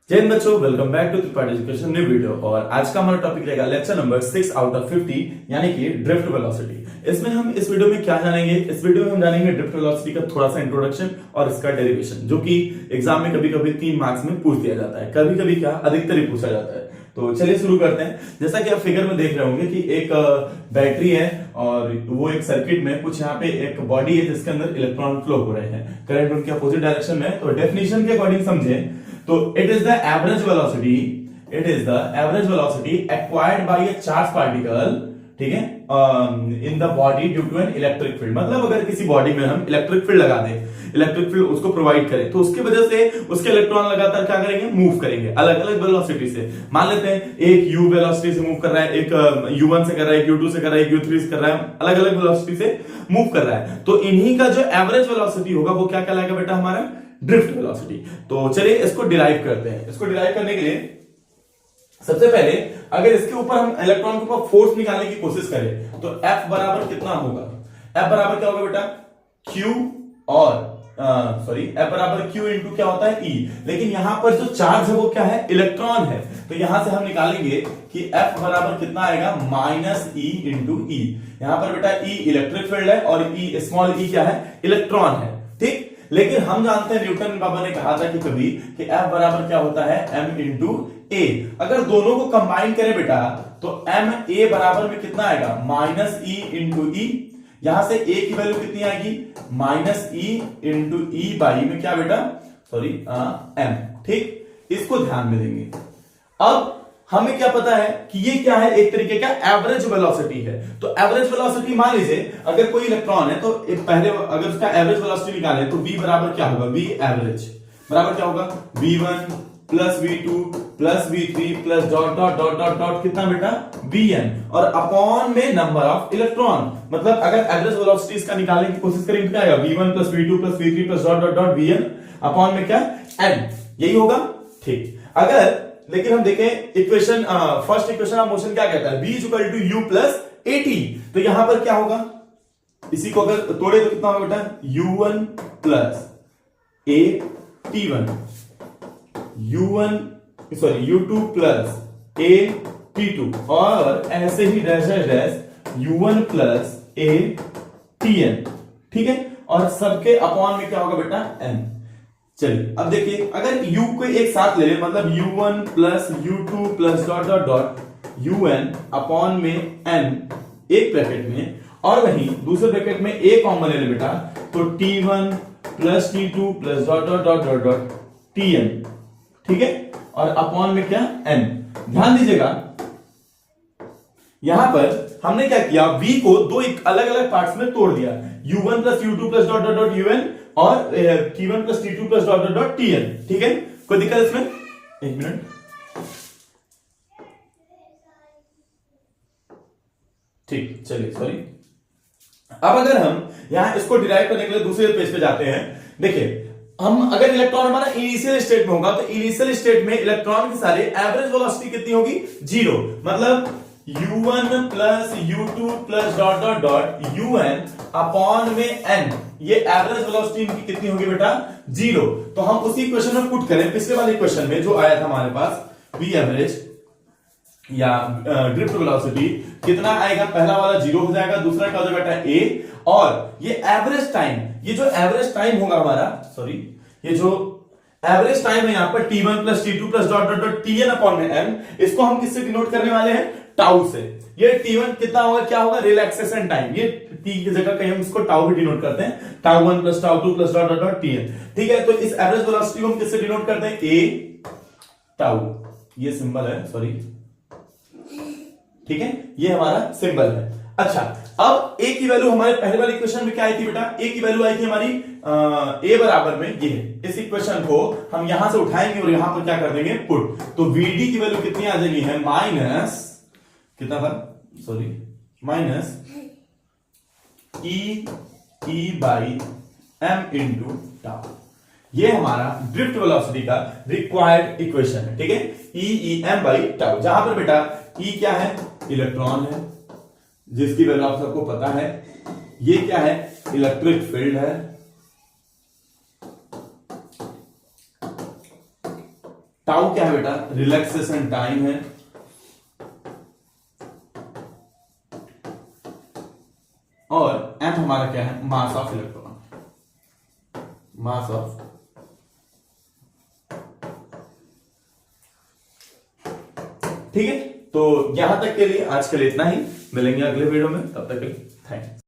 जय हिंद बच्चों, welcome back to Tripathi education new video. और आज का हमारा टॉपिक रहेगा लेक्चर नंबर 6 आउट ऑफ 50 यानी कि ड्रिफ्ट वेलोसिटी। इसमें हम इस वीडियो में क्या जानेंगे? इस वीडियो में हम जानेंगे ड्रिफ्ट वेलोसिटी का थोड़ा सा इंट्रोडक्शन और इसका डेरिवेशन, जो कि एग्जाम में कभी कभी 3 मार्क्स में पूछ दिया जाता है, कभी कभी क्या अधिकतर ही पूछा जाता है। तो चलिए शुरू करते हैं। जैसा कि आप फिगर में देख रहे होंगे कि एक बैटरी है और वो एक सर्किट में कुछ यहाँ पे एक बॉडी है जिसके अंदर इलेक्ट्रॉन फ्लो हो रहे हैं, करंट उनके अपोजिट डायरेक्शन में। तो डेफिनेशन के अकॉर्डिंग समझे तो it is the average velocity acquired by a charge particle, ठीक है, in the body due to an electric field. मतलब अगर किसी बॉडी में हम इलेक्ट्रिक फील्ड लगा दें, इलेक्ट्रिक फील्ड उसको प्रोवाइड करें, तो उसकी वजह से उसके इलेक्ट्रॉन लगातार क्या करेंगे? मूव करेंगे अलग अलग वेलोसिटी से। मान लेते हैं एक u वेलोसिटी से मूव कर रहा है, एक u1 से कर रहा है, एक u2 से कर रहा है, एक u3 से कर रहा है, अलग अलग वेलोसिटी से मूव कर रहा है। तो इन्हीं का जो एवरेज वेलोसिटी होगा वो क्या कहलाएगा बेटा? हमारा ड्रिफ्ट वेलोसिटी। तो चलिए इसको डिराइव करते हैं। इसको डिराइव करने के लिए सबसे पहले अगर इसके ऊपर हम इलेक्ट्रॉन के ऊपर फोर्स निकालने की कोशिश करें तो F बराबर कितना होगा? F बराबर क्या होगा बेटा? Q और F बराबर Q इंटू क्या होता है? E। लेकिन यहां पर जो चार्ज है वो क्या है? इलेक्ट्रॉन है। तो यहां से हम निकालेंगे कि F बराबर कितना आएगा? Minus E into E। यहां पर बेटा E इलेक्ट्रिक फील्ड है और E स्मॉल e क्या है? इलेक्ट्रॉन है, ठीक। लेकिन हम जानते हैं न्यूटन बाबा ने कहा था कि कभी कि F बराबर क्या होता है? M इंटू ए। अगर दोनों को कंबाइन करें बेटा तो M A बराबर में कितना आएगा? माइनस E इंटू ई। यहां से A की वैल्यू कितनी आएगी? Minus E into E by में क्या बेटा? M, ठीक। इसको ध्यान में देंगे। अब हमें क्या पता है कि ये क्या है? एक तरीके का एवरेज वेलोसिटी है। तो एवरेज वेलोसिटी मान लीजिए अगर कोई इलेक्ट्रॉन है तो पहले अगर उसका एवरेज वेलोसिटी निकाले तो V बराबर क्या होगा? V एवरेज बराबर क्या होगा? V1 plus V2 plus V3 plus dot dot dot dot dot कितना बेटा? Vn और अपॉन में नंबर ऑफ इलेक्ट्रॉन। मतलब अगर एवरेज वेलोसिटी इसका निकालने की कोशिश करें तो क्या आएगा? V1 plus V2 plus V3 plus dot dot dot Vn upon में क्या? n। यही होगा, ठीक। अगर लेकिन हम देखें equation, first equation of motion क्या कहता है? V equal to U plus AT। तो यहां पर क्या होगा? इसी को अगर तोड़े तो कितना होगा बेटा? U1 plus AT1, U2 plus AT2 और ऐसे ही dash dash U1 plus ATN, ठीक है। और सबके अपॉन में क्या होगा बेटा? n। चलिए अब देखिए अगर u को एक साथ ले ले, मतलब u1 plus u2 plus dot dot dot un upon में n एक ब्रैकेट में, और वहीं दूसरे ब्रैकेट में a कॉमन ले ले बेटा, तो t1 plus t2 plus dot dot dot dot dot tn, ठीक है। और अपॉन में क्या? n। ध्यान दीजिएगा यहां पर हमने क्या किया? v को दो एक अलग अलग पार्ट्स में तोड़ दिया, u1 plus u2 plus dot dot dot un और t1 plus t2 plus dot dot dot tn, ठीक है। कोई दिक्कत इसमें? एक मिनट, ठीक, चलिए सॉरी। अब अगर हम यहां इसको डिराइव करने के लिए दूसरे पेज पे जाते हैं, देखिए हम अगर इलेक्ट्रॉन हमारा इनिशियल स्टेट में होगा तो इनिशियल स्टेट में इलेक्ट्रॉन की सारी एवरेज वेलोसिटी कितनी होगी? 0। मतलब u1 plus u2 plus dot dot dot un upon में n, ये एवरेज वेलोसिटी इनकी कितनी होगी बेटा? 0। तो हम उसी क्वेश्चन में पुट करें, पिछले वाले क्वेश्चन में जो आया था हमारे पास v एवरेज या ड्रिफ्ट वेलोसिटी कितना आएगा? पहला वाला 0 हो जाएगा, दूसरा क्या हो जाएगा बेटा? a। और ये एवरेज टाइम, ये जो एवरेज टाइम होगा हमारा, ये जो एवरेज टाइम है यहां पर t1 plus t2 plus dot dot dot tn upon में n, इसको हम किससे डिनोट करने वाले हैं? टाउ से। ये t1 कितना होगा? क्या होगा? Relaxation time. ये t की जगह कहीं हम इसको टाउ भी डिनोट करते हैं, टाउ1 प्लस टाउ2 plus dot dot dot tn, ठीक है। तो इस एवरेज वेलोसिटी को हम किससे डिनोट करते हैं? a टाउ, ये सिंबल है, ठीक है, ये हमारा सिंबल है। अच्छा, अब a की वैल्यू हमारे पहले वाले इक्वेशन में क्या आई थी बेटा? a की वैल्यू आई थी हमारी a बराबर में ये है। इस इक्वेशन को हम यहां से उठाएंगे और यहां पर क्या कर देंगे? पुट। तो vd की वैल्यू कितनी आ जाएगी? है माइनस कितना था? Minus e by m into tau. ये हमारा ड्रिफ्ट वेलोसिटी का रिक्वायर्ड इक्वेशन है, ठीक है। m बाई टाउ, जहां पर बेटा e क्या है? इलेक्ट्रॉन है जिसकी वैल्यू आप सबको पता है। ये क्या है? इलेक्ट्रिक फील्ड है। टाउ क्या है बेटा, रिलैक्सेशन टाइम है, और m हमारा क्या है, mass of electron, mass of. ठीक है, तो यहां तक के लिए आज के लिए इतना ही, मिलेंगे अगले वीडियो में, तब तक के लिए थैंक्स।